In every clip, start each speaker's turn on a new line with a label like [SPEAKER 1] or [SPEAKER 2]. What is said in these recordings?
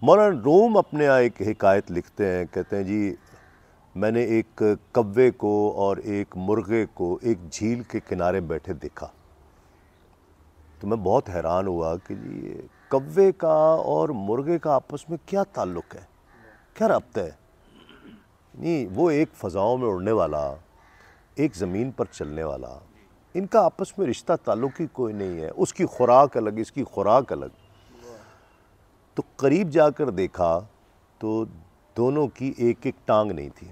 [SPEAKER 1] مولانا روم اپنے یہاں ایک حکایت لکھتے ہیں، کہتے ہیں جی میں نے ایک کوے کو اور ایک مرغے کو ایک جھیل کے کنارے بیٹھے دیکھا، تو میں بہت حیران ہوا کہ جی یہ کوے کا اور مرغے کا آپس میں کیا تعلق ہے، کیا رابطہ ہے؟ نہیں، وہ ایک فضاؤں میں اڑنے والا، ایک زمین پر چلنے والا، ان کا آپس میں رشتہ تعلق ہی کوئی نہیں ہے، اس کی خوراک الگ، اس کی خوراک الگ۔ تو قریب جا کر دیکھا تو دونوں کی ایک ایک ٹانگ نہیں تھی۔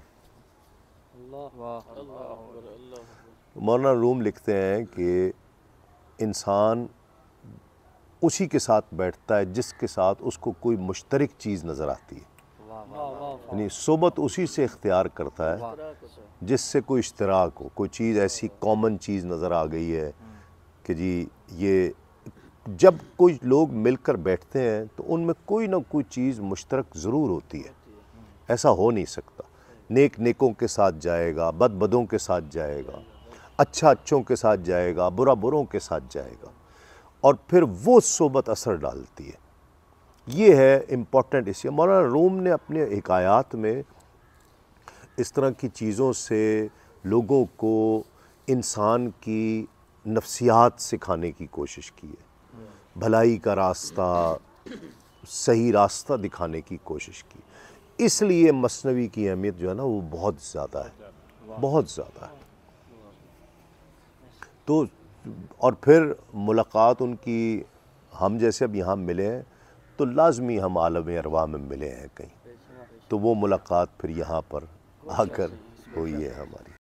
[SPEAKER 1] مولانا روم لکھتے ہیں کہ انسان اسی کے ساتھ بیٹھتا ہے جس کے ساتھ اس کو کوئی مشترک چیز نظر آتی ہے، یعنی صحبت اسی سے اختیار کرتا ہے جس سے کوئی اشتراک ہو، کوئی چیز ایسی کامن چیز نظر آ گئی ہے کہ جی یہ جب کوئی لوگ مل کر بیٹھتے ہیں تو ان میں کوئی نہ کوئی چیز مشترک ضرور ہوتی ہے، ایسا ہو نہیں سکتا۔ نیک نیکوں کے ساتھ جائے گا، بد بدوں کے ساتھ جائے گا، اچھا اچھوں کے ساتھ جائے گا، برا بروں کے ساتھ جائے گا، اور پھر وہ صحبت اثر ڈالتی ہے۔ یہ ہے امپورٹنٹ۔ اس لیے مولانا روم نے اپنے حکایات میں اس طرح کی چیزوں سے لوگوں کو انسان کی نفسیات سکھانے کی کوشش کی ہے، بھلائی کا راستہ، صحیح راستہ دکھانے کی کوشش کی۔ اس لیے مثنوی کی اہمیت جو ہے نا وہ بہت زیادہ ہے، بہت زیادہ ہے۔ تو اور پھر ملاقات ان کی، ہم جیسے اب یہاں ملے ہیں تو لازمی ہم عالم ارواح میں ملے ہیں کہیں، تو وہ ملاقات پھر یہاں پر آ کر ہوئی ہے ہماری۔